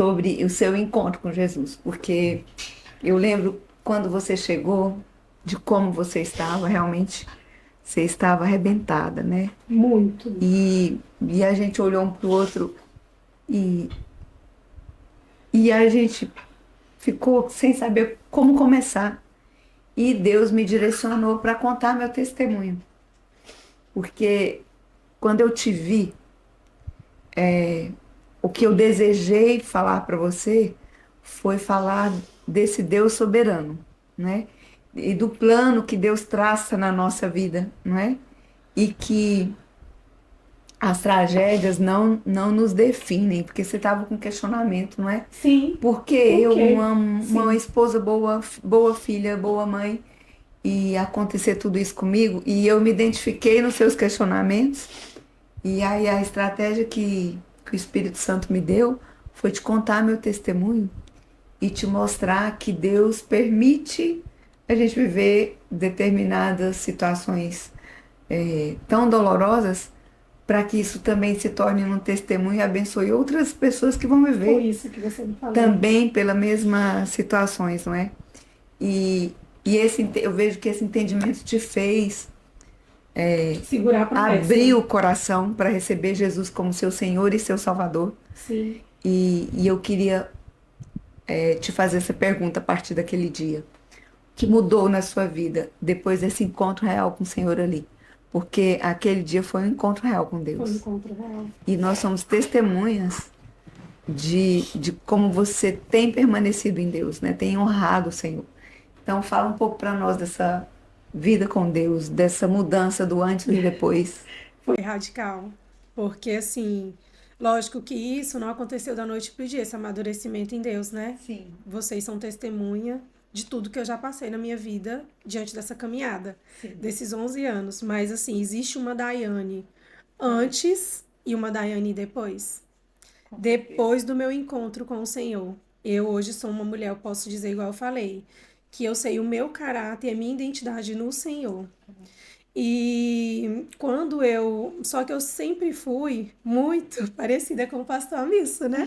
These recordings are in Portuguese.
sobre o seu encontro com Jesus, porque eu lembro quando você chegou, de como você estava, realmente você estava arrebentada, né? Muito. E a gente olhou um para o outro e, e a gente ficou sem saber como começar. E Deus me direcionou para contar meu testemunho, porque quando eu te vi, o que eu desejei falar para você foi falar desse Deus soberano, né? E do plano que Deus traça na nossa vida, não é? E que as tragédias não nos definem, porque você estava com questionamento, não é? Sim. Porque Por eu, quê? uma Sim. esposa boa, boa filha, boa mãe, e acontecer tudo isso comigo, e eu me identifiquei nos seus questionamentos, e aí a estratégia que o Espírito Santo me deu foi te contar meu testemunho e te mostrar que Deus permite a gente viver determinadas situações tão dolorosas para que isso também se torne um testemunho e abençoe outras pessoas que vão Foi viver isso que você me falou. também pelas mesmas situações, não é? E, eu vejo que esse entendimento te fez Segurar a abrir promessa. o coração para receber Jesus como seu Senhor e seu Salvador. Sim. E eu queria te fazer essa pergunta a partir daquele dia. O que mudou na sua vida depois desse encontro real com o Senhor ali? Porque aquele dia foi um encontro real com Foi um Deus. encontro real. E nós somos testemunhas de como você tem permanecido em Deus, né? Tem honrado o Senhor. Então fala um pouco para nós dessa vida com Deus, dessa mudança do antes e depois. Foi radical. Porque, assim, lógico que isso não aconteceu da noite pro dia, esse amadurecimento em Deus, né? Sim, Vocês são testemunha de tudo que eu já passei na minha vida diante dessa caminhada, sim. desses 11 anos. Mas, assim, existe uma Daiane antes e uma Daiane depois. Com certeza. Depois do meu encontro com o Senhor. Eu hoje sou uma mulher, eu posso dizer igual eu falei, que eu sei o meu caráter e a minha identidade no Senhor. E quando eu. Só que eu sempre fui muito parecida com o pastor Amisso, né?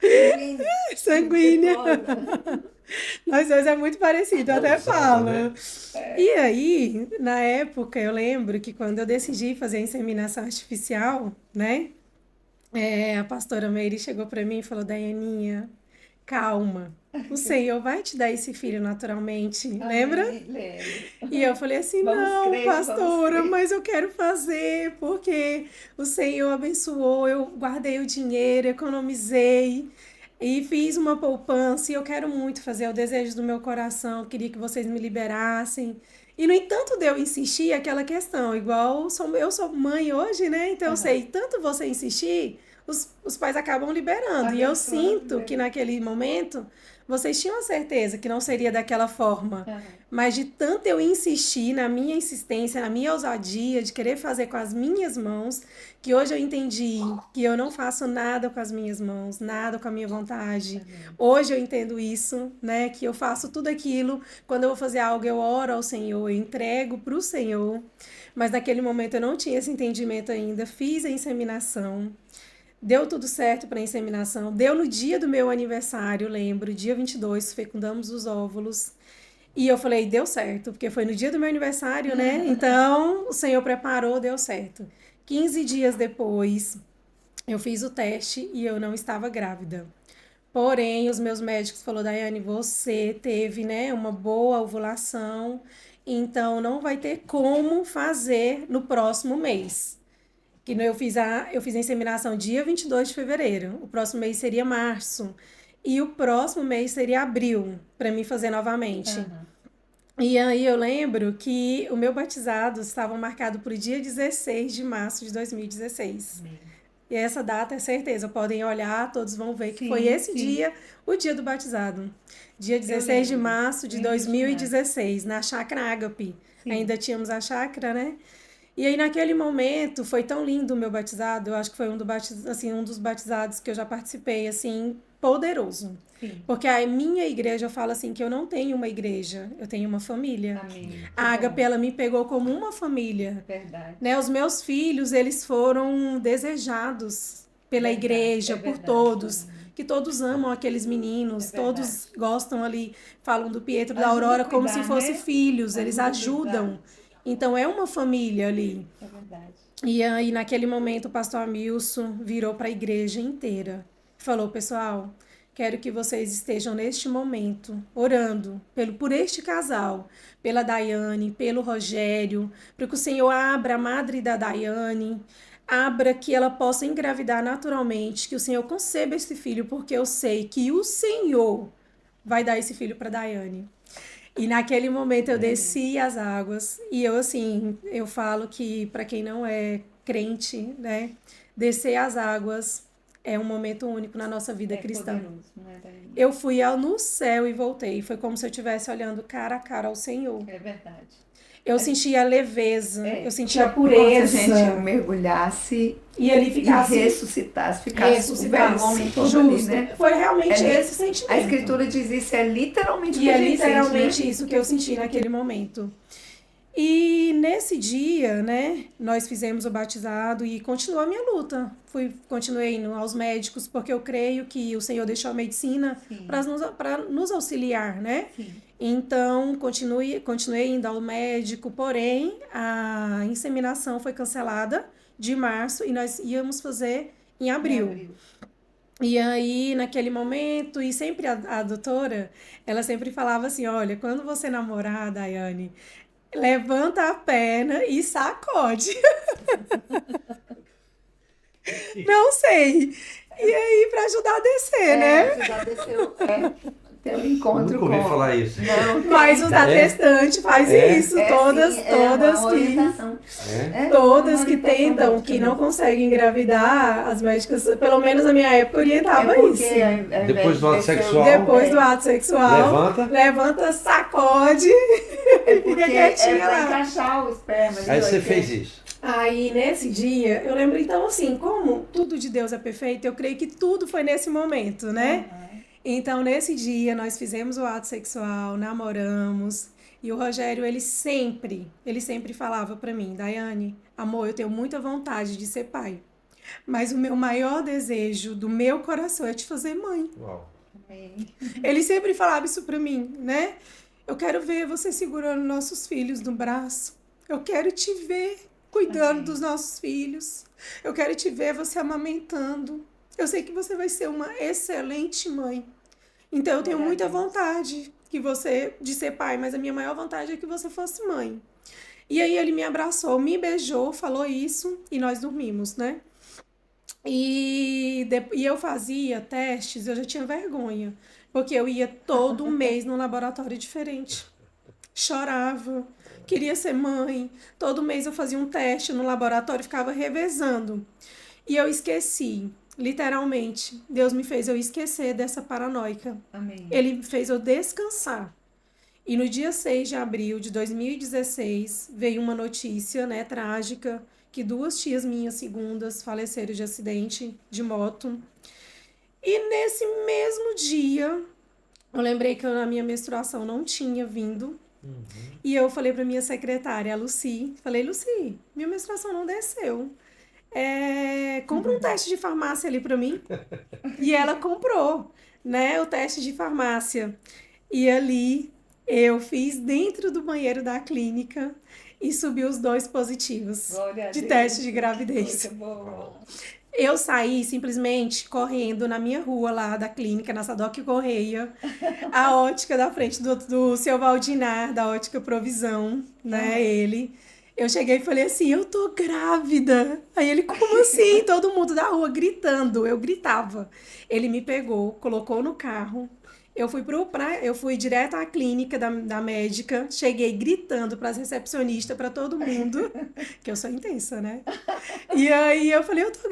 Sanguínea, Sanguínea. impetuosa. Nós dois é muito parecido, eu até falo. E aí, na época, eu lembro que quando eu decidi fazer a inseminação artificial, né? A pastora Meire chegou para mim e falou: Daianinha, calma. O Senhor vai te dar esse filho naturalmente, lembra? Amém, lembro. E eu falei assim: Vamos não, crer, vamos pastora, crer. mas eu quero fazer porque o Senhor abençoou, eu guardei o dinheiro, economizei e fiz uma poupança e eu quero muito fazer, é o desejo do meu coração, queria que vocês me liberassem. E, no entanto, de eu insistir, aquela questão, igual eu sou mãe hoje, né? Então eu Aham. sei, tanto você insistir, os pais acabam liberando. E eu Abençoando, sinto né? que naquele momento vocês tinham a certeza que não seria daquela forma. Aham. Mas de tanto eu insistir na minha insistência, na minha ousadia de querer fazer com as minhas mãos, que hoje eu entendi que eu não faço nada com as minhas mãos, nada com a minha vontade. Amém. Hoje eu entendo isso, né? Que eu faço tudo aquilo. Quando eu vou fazer algo, eu oro ao Senhor, eu entrego para o Senhor. Mas naquele momento eu não tinha esse entendimento ainda. Fiz a inseminação. Deu tudo certo para a inseminação. Deu no dia do meu aniversário, lembro, dia 22, fecundamos os óvulos. E eu falei, deu certo, porque foi no dia do meu aniversário, né? Então, o Senhor preparou, deu certo. 15 dias depois, eu fiz o teste e eu não estava grávida. Porém, os meus médicos falaram, Daiane, você teve, né, uma boa ovulação, então não vai ter como fazer no próximo mês. Que eu fiz a inseminação dia 22 de fevereiro. O próximo mês seria março. E o próximo mês seria abril, para mim fazer novamente. Aham. E aí eu lembro que o meu batizado estava marcado para o dia 16 de março de 2016. Amém. E essa data é certeza, podem olhar, todos vão ver que foi Sim, esse sim. dia, o dia do batizado. Dia Eu 16 de lembro. março de Lembro demais. 2016, na Chácara Ágape. Sim. Ainda tínhamos a chácara, né? E aí naquele momento foi tão lindo o meu batizado, eu acho que foi um dos batizados que eu já participei, assim, poderoso. Sim. Porque a minha igreja, eu falo assim, que eu não tenho uma igreja, eu tenho uma família. Amém. Que A Ágape, bom. ela me pegou como uma família, Verdade. né? Os meus filhos, eles foram desejados pela Verdade. igreja, É por verdade. todos. Aham. que todos amam aqueles meninos, todos gostam ali, falam do Pietro, da Ajuda a Aurora como cuidar, se fossem né? filhos, eles Ajuda a ajudam. cuidar. Então é uma família ali. É verdade. E aí, naquele momento, o pastor Amilson virou para a igreja inteira. Falou, pessoal, quero que vocês estejam neste momento orando por este casal, pela Daiane, pelo Rogério, para que o Senhor abra a madre da Daiane, abra que ela possa engravidar naturalmente, que o Senhor conceba esse filho, porque eu sei que o Senhor vai dar esse filho para Daiane. E naquele momento eu desci as águas e eu assim, eu falo que para quem não é crente, né, descer as águas é um momento único na nossa vida cristã. Poderoso, não é, Daiane? Eu fui no céu e voltei, foi como se eu estivesse olhando cara a cara ao Senhor. É verdade. Eu sentia a leveza, eu sentia a Como se a pureza. gente mergulhasse E ali e ficasse ressuscitasse, ficasse o velho homem todo justo. ali, né? Foi realmente É, esse sentimento. A escritura diz isso, é literalmente o que E a é gente literalmente sente, né? isso que eu senti naquele momento. E nesse dia, né, nós fizemos o batizado e continuou a minha luta. Continuei indo aos médicos, porque eu creio que o Senhor deixou a medicina para nos auxiliar, né? Sim. Então, continuei indo ao médico, porém, a inseminação foi cancelada de março e nós íamos fazer em abril. E aí, naquele momento, e sempre a doutora, ela sempre falava assim, olha, quando você namorar, Daiane, levanta a perna e sacode. Não sei. E aí, pra ajudar a descer, né? Ajudar a descer, ter um encontro Nunca ouvi com... falar isso. Não, Mas os atestantes fazem isso. Todas uma que... orientação. Todas uma que orientação tentam, médica, que não conseguem engravidar, as médicas, pelo menos na minha época, orientava isso. Depois do ato sexual. Depois do ato sexual, Levanta, sacode É e porque fica é quietinha pra lá. encaixar o esperma. Aí você fez isso. Aí, nesse dia, eu lembro, então, assim, como tudo de Deus é perfeito, eu creio que tudo foi nesse momento, né? Então, nesse dia, nós fizemos o ato sexual, namoramos, e o Rogério, ele sempre falava pra mim, Daiane, amor, eu tenho muita vontade de ser pai, mas o meu maior desejo do meu coração é te fazer mãe. Uau. Ele sempre falava isso pra mim, né? Eu quero ver você segurando nossos filhos no braço, eu quero te ver cuidando dos nossos filhos, eu quero te ver você amamentando, eu sei que você vai ser uma excelente mãe. Então, eu tenho muita vontade de ser pai, mas a minha maior vontade é que você fosse mãe. E aí, ele me abraçou, me beijou, falou isso e nós dormimos, né? E eu fazia testes, eu já tinha vergonha, porque eu ia todo mês num laboratório diferente. Chorava, queria ser mãe. Todo mês eu fazia um teste no laboratório, ficava revezando. E eu esqueci. Literalmente, Deus me fez eu esquecer dessa paranoica. Amém. Ele fez eu descansar. E no dia 6 de abril de 2016, veio uma notícia, né, trágica, que 2 tias minhas segundas faleceram de acidente de moto. E nesse mesmo dia, eu lembrei que a minha menstruação não tinha vindo. E eu falei pra minha secretária, a Lucy, Lucy, minha menstruação não desceu. Compra um teste de farmácia ali pra mim. E ela comprou, né, o teste de farmácia. E ali eu fiz dentro do banheiro da clínica e subi os 2 positivos de teste de gravidez. Eu saí simplesmente correndo na minha rua lá da clínica, na Sadoc Correia, a ótica da frente do seu Valdinar, da ótica Provisão, né, ele... Eu cheguei e falei assim, eu tô grávida. Aí ele, como assim? Todo mundo da rua gritando. Eu gritava. Ele me pegou, colocou no carro. Eu fui direto à clínica da médica. Cheguei gritando pras recepcionistas, pra todo mundo. Que eu sou intensa, né? E aí eu falei, eu tô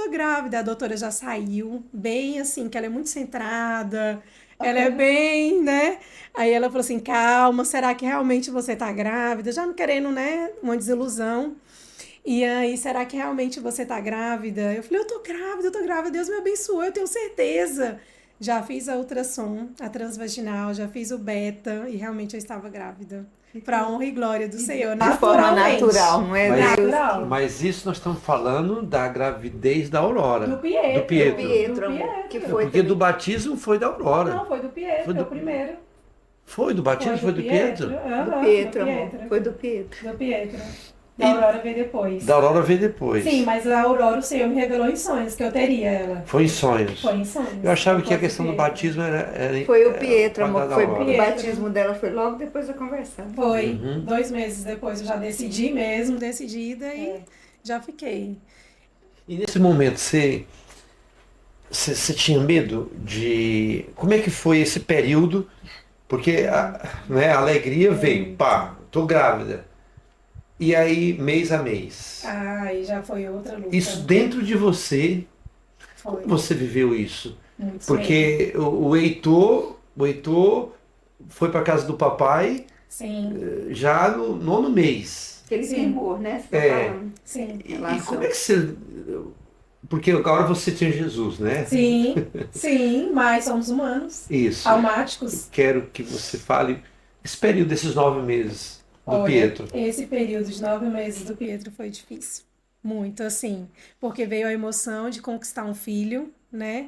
grávida. A doutora já saiu, bem assim, que ela é muito centrada. Ela é bem, né? Aí ela falou assim, calma, será que realmente você tá grávida? Já não querendo, né, uma desilusão. E aí, será que realmente você tá grávida? Eu falei, eu tô grávida, Deus me abençoou, eu tenho certeza. Já fiz a ultrassom, a transvaginal, já fiz o beta e realmente eu estava grávida. Para honra e glória do Senhor, De forma naturalmente. natural, não é? Mas, Deus Natural. mas isso nós estamos falando da gravidez da Aurora. Do Pietro. Do Pietro. Pietro, Do amor, Pietro. que foi Porque do batismo foi da Aurora. Não, foi do Pietro, Foi do- o primeiro. Foi do batismo? Foi do Pietro? do Aham, Pietro, do amor. Pietro. Foi do Pietro. Do Pietro. Da Aurora veio depois. Da Aurora veio depois. Sim, mas a Aurora o Senhor me revelou em sonhos que eu teria ela. Foi em sonhos. Foi em sonhos. Eu achava que a Depois questão do Pietro. batismo era Foi o Pietro, a amor. da Foi Aurora. o Pietro. batismo dela foi logo depois da conversão. Foi. Uhum. 2 meses depois eu já decidi mesmo, decidida e É. já fiquei. E nesse momento você tinha medo de. Como é que foi esse período? Porque a alegria veio, pá, tô grávida. E aí, mês a mês. Ai, já foi outra luta. Isso dentro de você, Foi. como você viveu isso? Muito medo. Porque o Heitor foi para casa do papai Sim, já no 9º mês. Aquele Sim. temor, né? Você tá É. falando. sim. E Relação. como é que você. Porque agora você tem Jesus, né? Sim, sim, mas somos humanos, Isso. almáticos. Quero que você fale esse período desses 9 meses do Olha, Pietro. esse período de 9 meses do Pietro foi difícil. Muito, assim. Porque veio a emoção de conquistar um filho, né?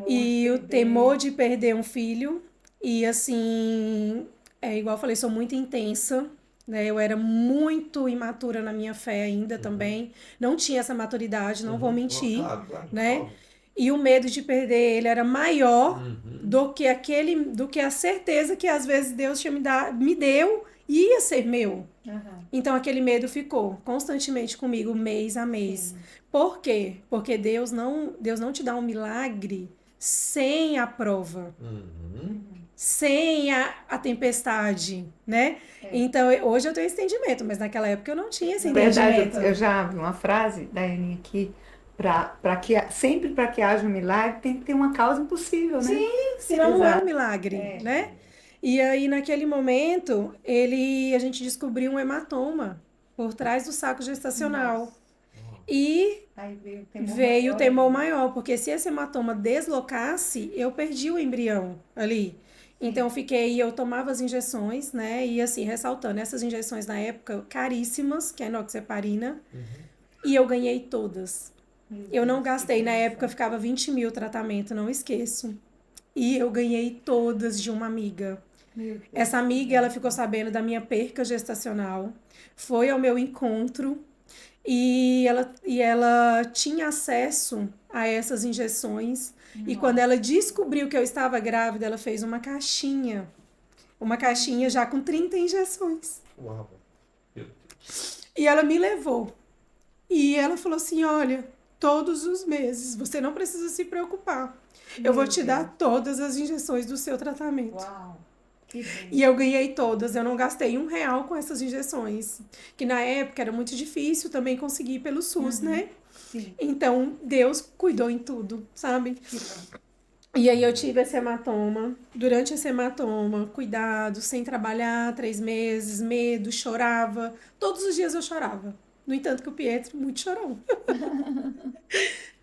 E o temor de perder um filho. E assim, igual eu falei, sou muito intensa, né? Eu era muito imatura na minha fé ainda também. Não tinha essa maturidade, não vou mentir, Claro, claro, né? óbvio. E o medo de perder ele era maior Uhum. do que a certeza que às vezes Deus tinha me deu e ia ser meu. Então aquele medo ficou constantemente comigo, mês a mês. Por quê? Porque Deus não te dá um milagre sem a prova, Uhum. sem a tempestade, né? Então hoje eu tenho esse entendimento, mas naquela época eu não tinha esse Na verdade, entendimento. eu já vi uma frase da Aninha aqui, sempre para que haja um milagre tem que ter uma causa impossível, né? Senão não é um Exato. milagre, né? E aí, naquele momento, a gente descobriu um hematoma por trás do saco gestacional. E Aí veio o temor maior, porque se esse hematoma deslocasse, eu perdi o embrião ali. Então, eu tomava as injeções, né? E assim, ressaltando, essas injeções na época caríssimas, que é a enoxaparina, e eu ganhei todas. Eu não gastei, na época ficava 20 mil tratamento, não esqueço. E eu ganhei todas de uma amiga. Essa amiga, ela ficou sabendo da minha perca gestacional, foi ao meu encontro e ela tinha acesso a essas injeções. E quando ela descobriu que eu estava grávida, ela fez uma caixinha já com 30 injeções. Uau. E ela me levou. E ela falou assim, olha, todos os meses, você não precisa se preocupar. Eu vou te dar todas as injeções do seu tratamento. Uau, que bem. E eu ganhei todas, eu não gastei R$1 com essas injeções. Que na época era muito difícil também conseguir pelo SUS, né? Sim. Então, Deus cuidou em tudo, sabe? E aí eu tive esse hematoma. Durante esse hematoma, cuidado, sem trabalhar, 3 meses, medo, chorava. Todos os dias eu chorava. No entanto que o Pietro muito chorou.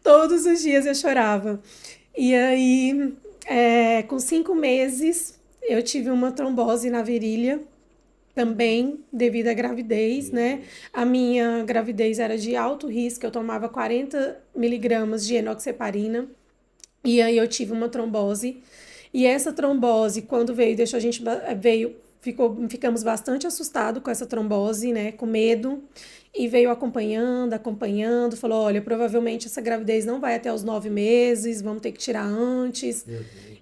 Todos os dias eu chorava. E aí, com 5 meses, eu tive uma trombose na virilha, também devido à gravidez, né? A minha gravidez era de alto risco, eu tomava 40 miligramas de enoxaparina, e aí eu tive uma trombose. E essa trombose, quando veio, ficamos bastante assustados com essa trombose, né? Com medo. E veio acompanhando, falou, olha, provavelmente essa gravidez não vai até os 9 meses, vamos ter que tirar antes.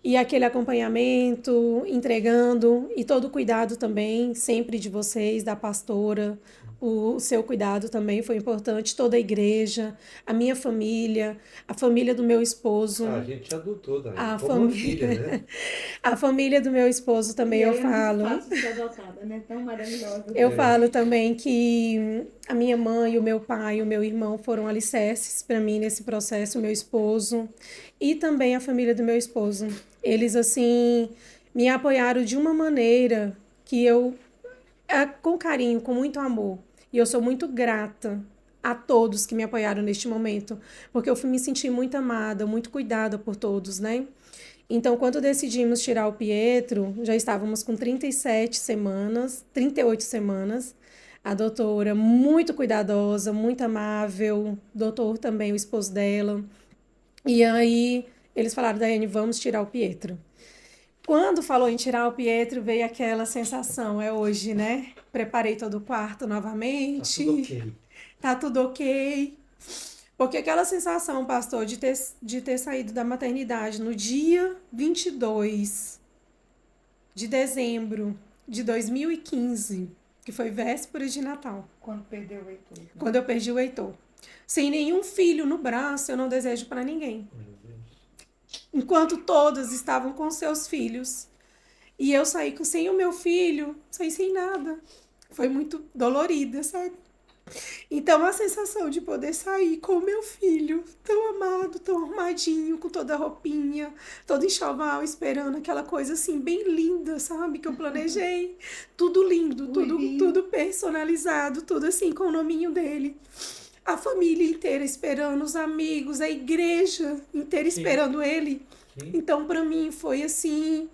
E aquele acompanhamento, entregando, e todo o cuidado também, sempre de vocês, da pastora, o seu cuidado também foi importante, toda a igreja, a minha família, a família do meu esposo. A gente te adotou, Dani. A Como uma família. filha, né? A família do meu esposo também eu falo. É muito fácil ser adotada, né? Tão maravilhosa. Eu falo também que a minha mãe, o meu pai, o meu irmão foram alicerces para mim nesse processo, o meu esposo e também a família do meu esposo. Eles, assim, me apoiaram de uma maneira que com carinho, com muito amor. E eu sou muito grata a todos que me apoiaram neste momento, porque eu me senti muito amada, muito cuidada por todos, né? Então, quando decidimos tirar o Pietro, já estávamos com 37 semanas, 38 semanas. A doutora muito cuidadosa, muito amável, doutor também, o esposo dela. E aí, eles falaram, Daiane, vamos tirar o Pietro. Quando falou em tirar o Pietro, veio aquela sensação, é hoje, né? Preparei todo o quarto novamente. Tá tudo ok. Tá tudo ok. Porque aquela sensação, pastor, de ter saído da maternidade no dia 22 de dezembro de 2015, que foi véspera de Natal. Quando perdeu o Heitor. Né? Quando eu perdi o Heitor. Sem nenhum filho no braço, eu não desejo para ninguém. Enquanto todos estavam com seus filhos. E eu saí sem o meu filho, saí sem nada. Foi muito dolorida, sabe? Então, a sensação de poder sair com o meu filho, tão amado, tão arrumadinho, com toda a roupinha, todo enxoval, esperando aquela coisa assim, bem linda, sabe? Que eu planejei. Tudo lindo, tudo personalizado, tudo assim, com o nominho dele. A família inteira esperando, os amigos, a igreja inteira esperando ele. Então, para mim, foi assim,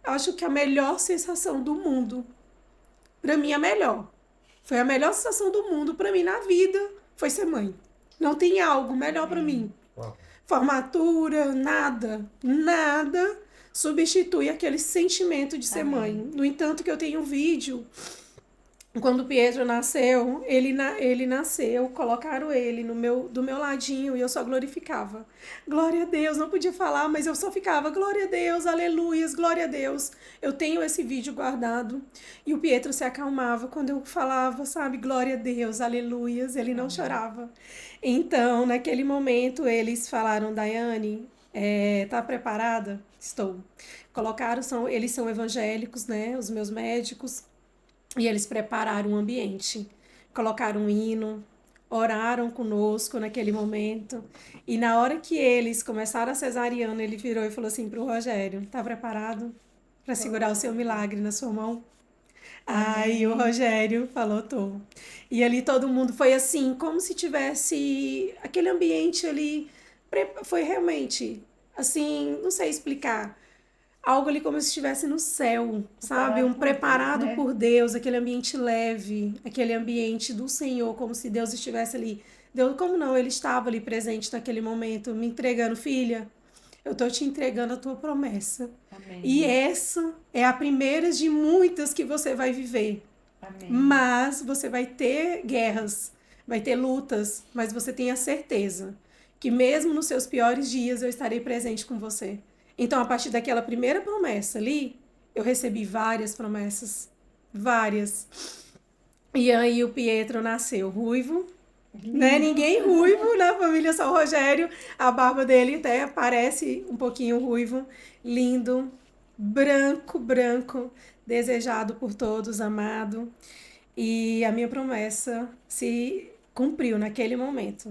acho que a melhor sensação do mundo. Para mim, a melhor. Foi a melhor sensação do mundo para mim na vida, foi ser mãe. Não tem algo melhor para mim. Uau. Formatura, nada substitui aquele sentimento de ser mãe. No entanto, que eu tenho um vídeo, quando o Pietro nasceu, ele nasceu, colocaram ele do meu ladinho e eu só glorificava. Glória a Deus, não podia falar, mas eu só ficava, glória a Deus, aleluias, glória a Deus. Eu tenho esse vídeo guardado e o Pietro se acalmava quando eu falava, sabe, glória a Deus, aleluias, ele não chorava. Então, naquele momento, eles falaram, Daiane, tá preparada? Estou. Eles são evangélicos, né, os meus médicos. E eles prepararam um ambiente, colocaram um hino, oraram conosco naquele momento. E na hora que eles começaram a cesariana, ele virou e falou assim para o Rogério, tá preparado para segurar o seu milagre na sua mão? Aí o Rogério falou, tô. E ali todo mundo foi assim, como se tivesse aquele ambiente ali, foi realmente, assim, não sei explicar, algo ali como se estivesse no céu, sabe? Preparado por Deus, aquele ambiente leve, aquele ambiente do Senhor, como se Deus estivesse ali. Deus, como não? Ele estava ali presente naquele momento, me entregando, filha, eu tô te entregando a tua promessa. Amém. E essa é a primeira de muitas que você vai viver. Amém. Mas você vai ter guerras, vai ter lutas, mas você tem a certeza que mesmo nos seus piores dias eu estarei presente com você. Então, a partir daquela primeira promessa ali, eu recebi várias promessas. Várias. E aí o Pietro nasceu ruivo, né? Ninguém ruivo na família, só o Rogério. A barba dele até parece um pouquinho ruivo. Lindo, branco, desejado por todos, amado. E a minha promessa se cumpriu naquele momento.